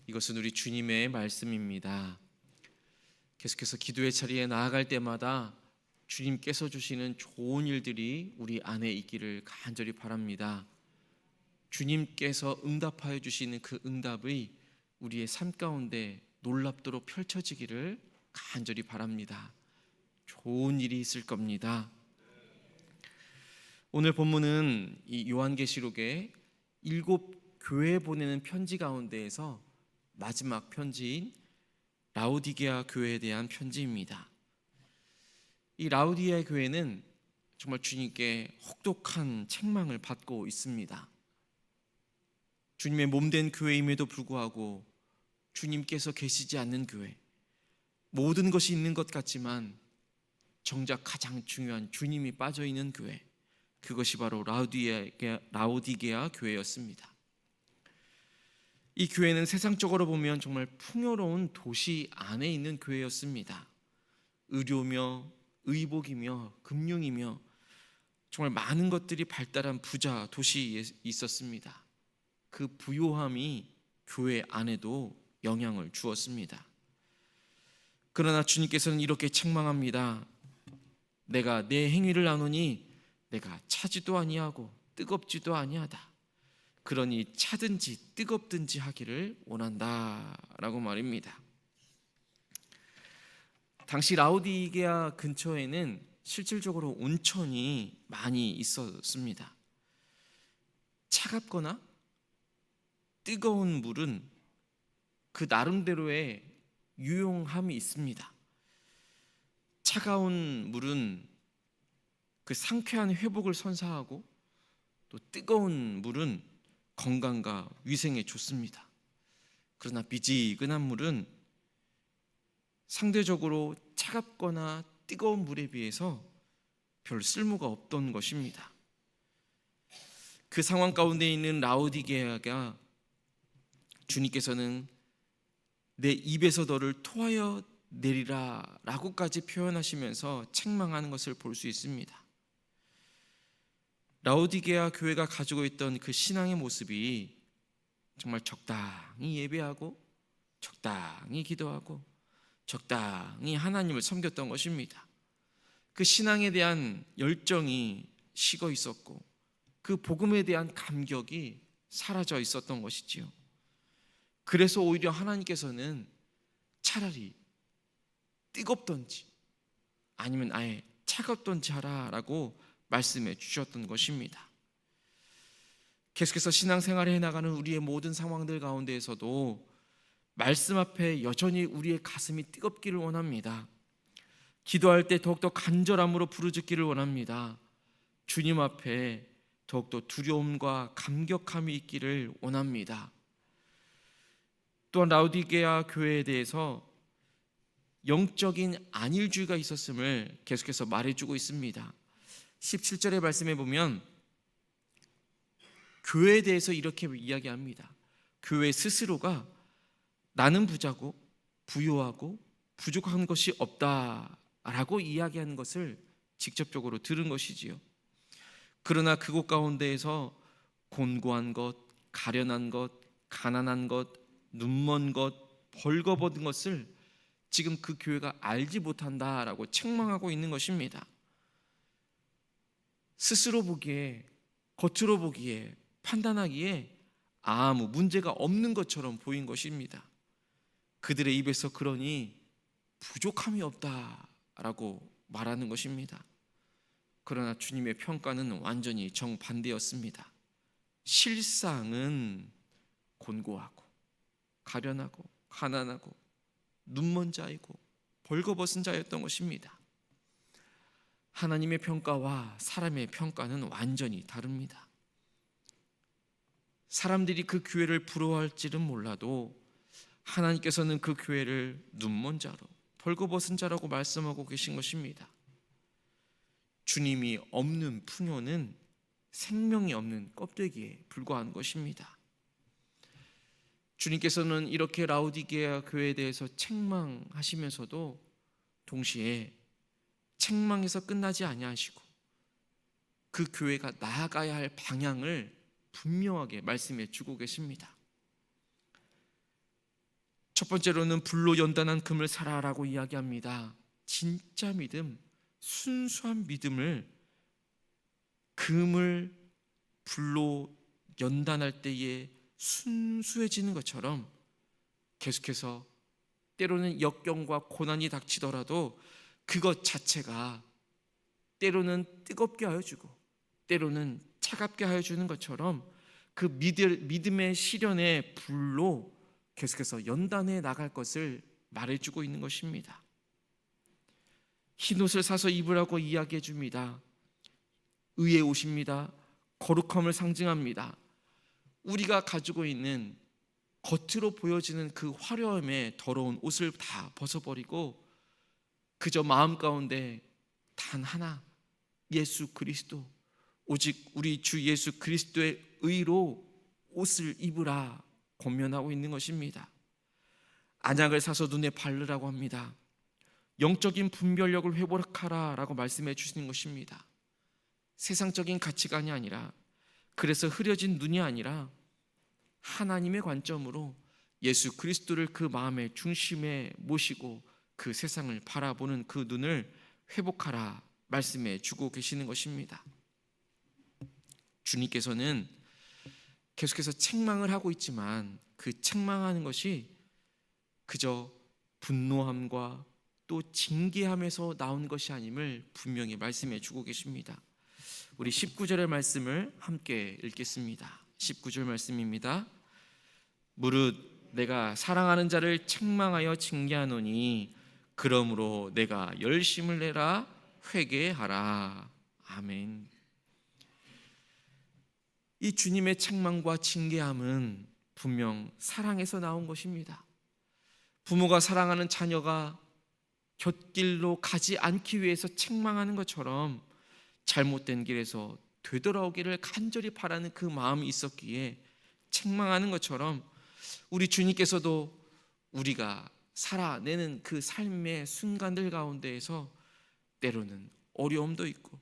이것은 우리 주님의 말씀입니다. 계속해서 기도의 자리에 나아갈 때마다 주님께서 주시는 좋은 일들이 우리 안에 있기를 간절히 바랍니다. 주님께서 응답하여 주시는 그 응답이 우리의 삶 가운데 놀랍도록 펼쳐지기를 간절히 바랍니다. 좋은 일이 있을 겁니다. 오늘 본문은 이 요한계시록의 7교회에 보내는 편지 가운데에서 마지막 편지인 라오디게아 교회에 대한 편지입니다. 이 라오디게아 교회는 정말 주님께 혹독한 책망을 받고 있습니다. 주님의 몸된 교회임에도 불구하고 주님께서 계시지 않는 교회, 모든 것이 있는 것 같지만 정작 가장 중요한 주님이 빠져있는 교회, 그것이 바로 라오디게아 교회였습니다. 이 교회는 세상적으로 보면 정말 풍요로운 도시 안에 있는 교회였습니다. 의료며 의복이며 금융이며 정말 많은 것들이 발달한 부자 도시에 있었습니다. 그 부요함이 교회 안에도 영향을 주었습니다. 그러나 주님께서는 이렇게 책망합니다. 내가 내 행위를 나누니 내가 차지도 아니하고 뜨겁지도 아니하다. 그러니 차든지 뜨겁든지 하기를 원한다라고 말입니다. 당시 라오디게아 근처에는 실질적으로 온천이 많이 있었습니다. 차갑거나 뜨거운 물은 그 나름대로의 유용함이 있습니다. 차가운 물은 그 상쾌한 회복을 선사하고 또 뜨거운 물은 건강과 위생에 좋습니다. 그러나 미지근한 물은 상대적으로 차갑거나 뜨거운 물에 비해서 별 쓸모가 없던 것입니다. 그 상황 가운데 있는 라오디게아가 주님께서는 내 입에서 너를 토하여 내리라 라고까지 표현하시면서 책망하는 것을 볼 수 있습니다. 라오디게아 교회가 가지고 있던 그 신앙의 모습이 정말 적당히 예배하고 적당히 기도하고 적당히 하나님을 섬겼던 것입니다. 그 신앙에 대한 열정이 식어 있었고 그 복음에 대한 감격이 사라져 있었던 것이지요. 그래서 오히려 하나님께서는 차라리 뜨겁던지 아니면 아예 차갑던지 하라라고 말씀해 주셨던 것입니다. 계속해서 신앙생활을 해나가는 우리의 모든 상황들 가운데에서도 말씀 앞에 여전히 우리의 가슴이 뜨겁기를 원합니다. 기도할 때 더욱더 간절함으로 부르짖기를 원합니다. 주님 앞에 더욱더 두려움과 감격함이 있기를 원합니다. 또한 라오디게아 교회에 대해서 영적인 안일주의가 있었음을 계속해서 말해주고 있습니다. 17절의 말씀에 보면 교회에 대해서 이렇게 이야기합니다. 교회 스스로가 나는 부자고 부요하고 부족한 것이 없다라고 이야기하는 것을 직접적으로 들은 것이지요. 그러나 그곳 가운데에서 곤고한 것, 가련한 것, 가난한 것, 눈먼 것, 벌거벗은 것을 지금 그 교회가 알지 못한다라고 책망하고 있는 것입니다. 스스로 보기에, 겉으로 보기에, 판단하기에 아무 문제가 없는 것처럼 보인 것입니다. 그들의 입에서 그러니 부족함이 없다라고 말하는 것입니다. 그러나 주님의 평가는 완전히 정반대였습니다. 실상은 곤고하고 가련하고 가난하고 눈먼 자이고 벌거벗은 자였던 것입니다. 하나님의 평가와 사람의 평가는 완전히 다릅니다. 사람들이 그 교회를 부러워할지는 몰라도 하나님께서는 그 교회를 눈먼 자로 벌거벗은 자라고 말씀하고 계신 것입니다. 주님이 없는 풍요는 생명이 없는 껍데기에 불과한 것입니다. 주님께서는 이렇게 라오디게아 교회에 대해서 책망하시면서도 동시에 책망에서 끝나지 아니하시고 그 교회가 나아가야 할 방향을 분명하게 말씀해 주고 계십니다. 첫 번째로는 불로 연단한 금을 사라라고 이야기합니다. 진짜 믿음, 순수한 믿음을 금을 불로 연단할 때에 순수해지는 것처럼 계속해서 때로는 역경과 고난이 닥치더라도 그것 자체가 때로는 뜨겁게 하여 주고 때로는 차갑게 하여 주는 것처럼 그 믿음의 시련의 불로 계속해서 연단해 나갈 것을 말해주고 있는 것입니다. 흰옷을 사서 입으라고 이야기해 줍니다. 의의 옷입니다. 거룩함을 상징합니다. 우리가 가지고 있는 겉으로 보여지는 그 화려함에 더러운 옷을 다 벗어버리고 그저 마음 가운데 단 하나, 예수 그리스도, 오직 우리 주 예수 그리스도의 의로 옷을 입으라 권면하고 있는 것입니다. 안약을 사서 눈에 바르라고 합니다. 영적인 분별력을 회복하라 라고 말씀해 주시는 것입니다. 세상적인 가치관이 아니라, 그래서 흐려진 눈이 아니라 하나님의 관점으로 예수 그리스도를 그 마음의 중심에 모시고 그 세상을 바라보는 그 눈을 회복하라 말씀해 주고 계시는 것입니다. 주님께서는 계속해서 책망을 하고 있지만 그 책망하는 것이 그저 분노함과 또 징계함에서 나온 것이 아님을 분명히 말씀해 주고 계십니다. 우리 19절의 말씀을 함께 읽겠습니다. 19절 말씀입니다. 무릇 내가 사랑하는 자를 책망하여 징계하노니 그러므로 내가 열심을 내라 회개하라. 아멘. 이 주님의 책망과 징계함은 분명 사랑에서 나온 것입니다. 부모가 사랑하는 자녀가 곁길로 가지 않기 위해서 책망하는 것처럼 잘못된 길에서 되돌아오기를 간절히 바라는 그 마음이 있었기에 책망하는 것처럼 우리 주님께서도 우리가 살아내는 그 삶의 순간들 가운데에서 때로는 어려움도 있고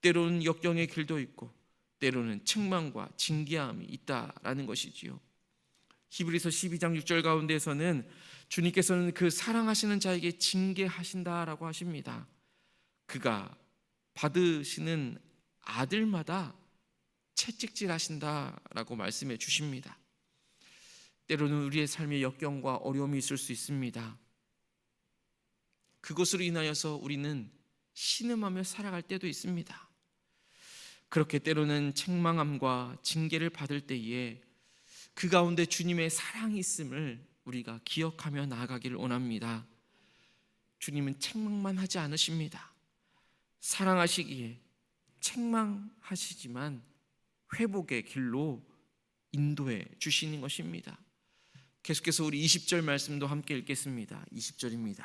때로는 역경의 길도 있고 때로는 책망과 징계함이 있다라는 것이지요. 히브리서 12장 6절 가운데에서는 주님께서는 그 사랑하시는 자에게 징계하신다라고 하십니다. 그가 받으시는 아들마다 채찍질하신다라고 말씀해 주십니다. 때로는 우리의 삶에 역경과 어려움이 있을 수 있습니다. 그것으로 인하여서 우리는 신음하며 살아갈 때도 있습니다. 그렇게 때로는 책망함과 징계를 받을 때에 그 가운데 주님의 사랑이 있음을 우리가 기억하며 나아가기를 원합니다. 주님은 책망만 하지 않으십니다. 사랑하시기에 책망하시지만 회복의 길로 인도해 주시는 것입니다. 계속해서 우리 20절 말씀도 함께 읽겠습니다. 20절입니다.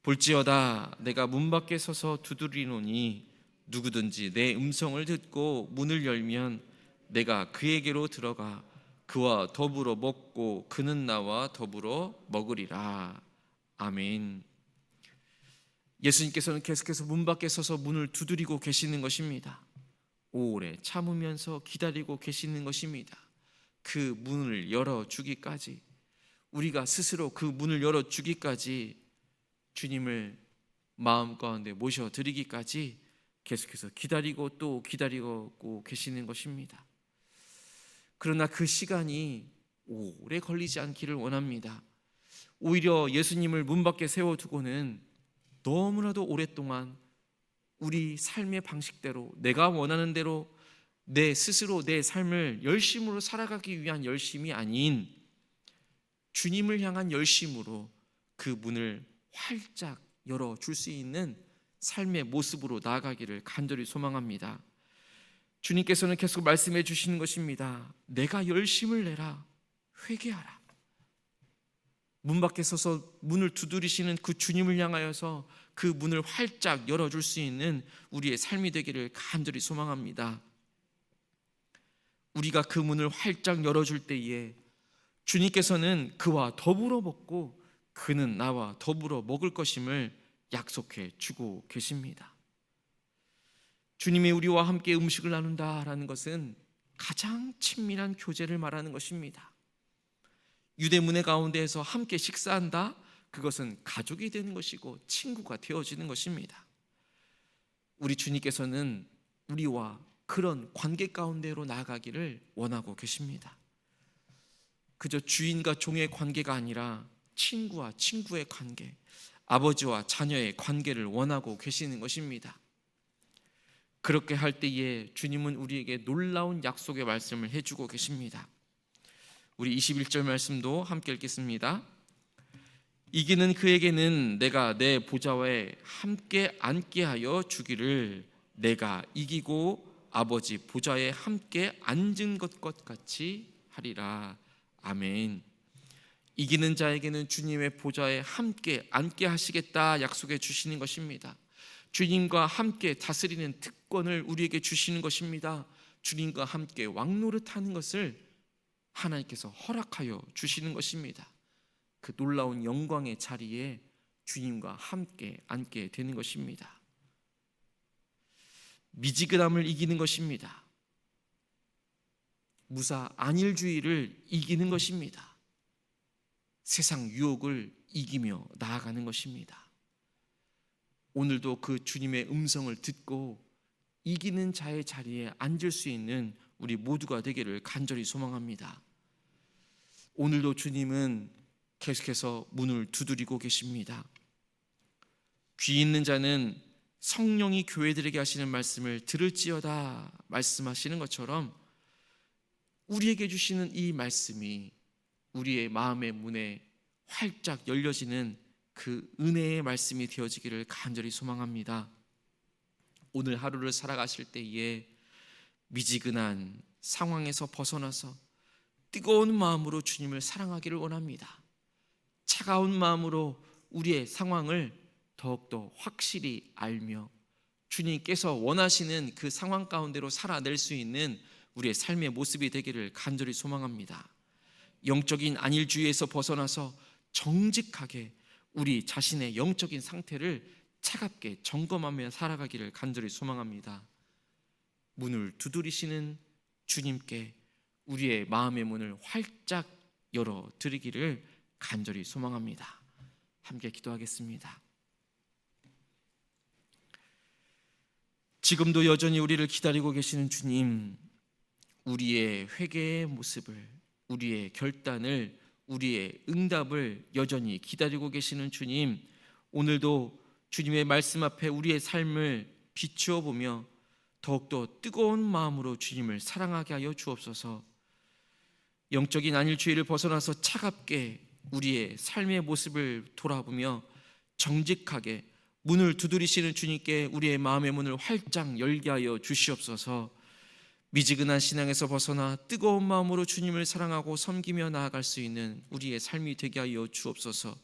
볼지어다 내가 문 밖에 서서 두드리노니 누구든지 내 음성을 듣고 문을 열면 내가 그에게로 들어가 그와 더불어 먹고 그는 나와 더불어 먹으리라. 아멘. 예수님께서는 계속해서 문 밖에 서서 문을 두드리고 계시는 것입니다. 오래 참으면서 기다리고 계시는 것입니다. 그 문을 열어주기까지, 우리가 스스로 그 문을 열어주기까지, 주님을 마음 가운데 모셔드리기까지 계속해서 기다리고 또 기다리고 계시는 것입니다. 그러나 그 시간이 오래 걸리지 않기를 원합니다. 오히려 예수님을 문 밖에 세워두고는 너무나도 오랫동안 우리 삶의 방식대로, 내가 원하는 대로 내 스스로 내 삶을 열심으로 살아가기 위한 열심이 아닌 주님을 향한 열심으로 그 문을 활짝 열어줄 수 있는 삶의 모습으로 나아가기를 간절히 소망합니다. 주님께서는 계속 말씀해 주시는 것입니다. 내가 열심을 내라 회개하라. 문 밖에 서서 문을 두드리시는 그 주님을 향하여서 그 문을 활짝 열어줄 수 있는 우리의 삶이 되기를 간절히 소망합니다. 우리가 그 문을 활짝 열어줄 때에 주님께서는 그와 더불어 먹고 그는 나와 더불어 먹을 것임을 약속해 주고 계십니다. 주님이 우리와 함께 음식을 나눈다라는 것은 가장 친밀한 교제를 말하는 것입니다. 유대문화 가운데에서 함께 식사한다, 그것은 가족이 되는 것이고 친구가 되어지는 것입니다. 우리 주님께서는 우리와 그런 관계 가운데로 나아가기를 원하고 계십니다. 그저 주인과 종의 관계가 아니라 친구와 친구의 관계, 아버지와 자녀의 관계를 원하고 계시는 것입니다. 그렇게 할 때에 주님은 우리에게 놀라운 약속의 말씀을 해주고 계십니다. 우리 21절 말씀도 함께 읽겠습니다. 이기는 그에게는 내가 내 보좌에 함께 앉게 하여 주기를, 내가 이기고 아버지 보좌에 함께 앉은 것 같이 하리라. 아멘. 이기는 자에게는 주님의 보좌에 함께 앉게 하시겠다 약속해 주시는 것입니다. 주님과 함께 다스리는 특권을 우리에게 주시는 것입니다. 주님과 함께 왕노릇하는 것을 하나님께서 허락하여 주시는 것입니다. 그 놀라운 영광의 자리에 주님과 함께 앉게 되는 것입니다. 미지근함을 이기는 것입니다. 무사 안일주의를 이기는 것입니다. 세상 유혹을 이기며 나아가는 것입니다. 오늘도 그 주님의 음성을 듣고 이기는 자의 자리에 앉을 수 있는 우리 모두가 되기를 간절히 소망합니다. 오늘도 주님은 계속해서 문을 두드리고 계십니다. 귀 있는 자는 성령이 교회들에게 하시는 말씀을 들을지어다 말씀하시는 것처럼 우리에게 주시는 이 말씀이 우리의 마음의 문에 활짝 열려지는 그 은혜의 말씀이 되어지기를 간절히 소망합니다. 오늘 하루를 살아가실 때에 미지근한 상황에서 벗어나서 뜨거운 마음으로 주님을 사랑하기를 원합니다. 차가운 마음으로 우리의 상황을 더욱더 확실히 알며 주님께서 원하시는 그 상황 가운데로 살아낼 수 있는 우리의 삶의 모습이 되기를 간절히 소망합니다. 영적인 안일주의에서 벗어나서 정직하게 우리 자신의 영적인 상태를 차갑게 점검하며 살아가기를 간절히 소망합니다. 문을 두드리시는 주님께 우리의 마음의 문을 활짝 열어드리기를 간절히 소망합니다. 함께 기도하겠습니다. 지금도 여전히 우리를 기다리고 계시는 주님, 우리의 회개의 모습을, 우리의 결단을, 우리의 응답을 여전히 기다리고 계시는 주님, 오늘도 주님의 말씀 앞에 우리의 삶을 비추어 보며 더욱더 뜨거운 마음으로 주님을 사랑하게 하여 주옵소서. 영적인 안일주의를 벗어나서 차갑게 우리의 삶의 모습을 돌아보며 정직하게 문을 두드리시는 주님께 우리의 마음의 문을 활짝 열게 하여 주시옵소서. 미지근한 신앙에서 벗어나 뜨거운 마음으로 주님을 사랑하고 섬기며 나아갈 수 있는 우리의 삶이 되게 하여 주옵소서.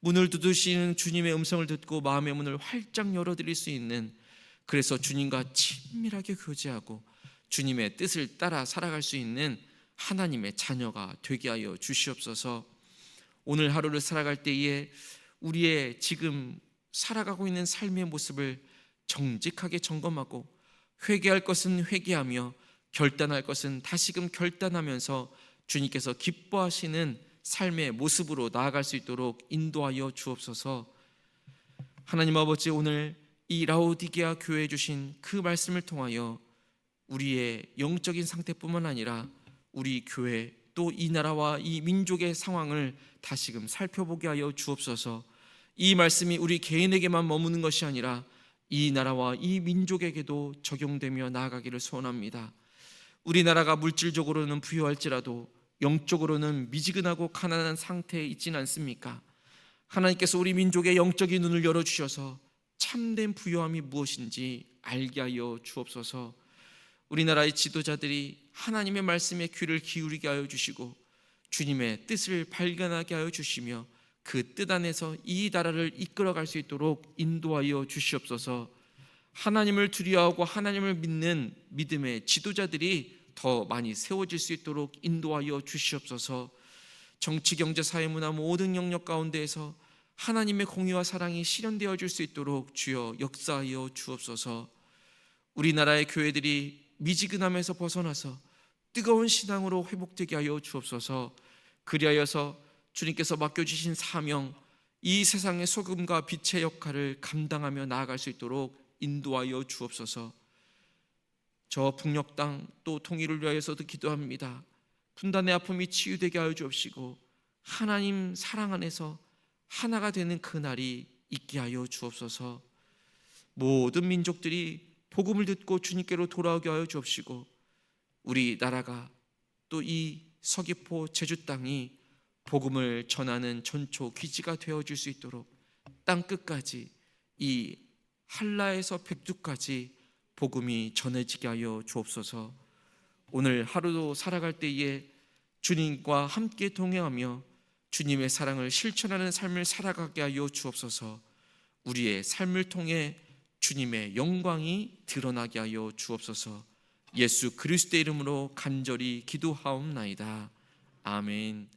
문을 두드리시는 주님의 음성을 듣고 마음의 문을 활짝 열어드릴 수 있는, 그래서 주님과 친밀하게 교제하고 주님의 뜻을 따라 살아갈 수 있는 하나님의 자녀가 되게 하여 주시옵소서. 오늘 하루를 살아갈 때에 우리의 지금 살아가고 있는 삶의 모습을 정직하게 점검하고 회개할 것은 회개하며 결단할 것은 다시금 결단하면서 주님께서 기뻐하시는 삶의 모습으로 나아갈 수 있도록 인도하여 주옵소서. 하나님 아버지, 오늘 이 라오디게아 교회에 주신 그 말씀을 통하여 우리의 영적인 상태뿐만 아니라 우리 교회 또 이 나라와 이 민족의 상황을 다시금 살펴보게 하여 주옵소서. 이 말씀이 우리 개인에게만 머무는 것이 아니라 이 나라와 이 민족에게도 적용되며 나아가기를 소원합니다. 우리나라가 물질적으로는 부유할지라도 영적으로는 미지근하고 가난한 상태에 있지는 않습니까? 하나님께서 우리 민족의 영적인 눈을 열어주셔서 참된 부유함이 무엇인지 알게 하여 주옵소서. 우리나라의 지도자들이 하나님의 말씀에 귀를 기울이게 하여 주시고 주님의 뜻을 발견하게 하여 주시며 그 뜻 안에서 이 나라를 이끌어갈 수 있도록 인도하여 주시옵소서. 하나님을 두려워하고 하나님을 믿는 믿음의 지도자들이 더 많이 세워질 수 있도록 인도하여 주시옵소서. 정치, 경제, 사회, 문화 모든 영역 가운데에서 하나님의 공의와 사랑이 실현되어질 수 있도록 주여 역사하여 주옵소서. 우리나라의 교회들이 미지근함에서 벗어나서 뜨거운 신앙으로 회복되게 하여 주옵소서. 그리하여서 주님께서 맡겨주신 사명, 이 세상의 소금과 빛의 역할을 감당하며 나아갈 수 있도록 인도하여 주옵소서. 저 북녘 땅 또 통일을 위하여서도 기도합니다. 분단의 아픔이 치유되게 하여 주옵시고 하나님 사랑 안에서 하나가 되는 그날이 있게 하여 주옵소서. 모든 민족들이 복음을 듣고 주님께로 돌아오게 하여 주옵시고 우리 나라가 또 이 서귀포 제주 땅이 복음을 전하는 전초 기지가 되어줄 수 있도록 땅끝까지 이 한라에서 백두까지 복음이 전해지게 하여 주옵소서. 오늘 하루도 살아갈 때에 주님과 함께 동행하며 주님의 사랑을 실천하는 삶을 살아가게 하여 주옵소서. 우리의 삶을 통해 주님의 영광이 드러나게 하여 주옵소서. 예수 그리스도의 이름으로 간절히 기도하옵나이다. 아멘.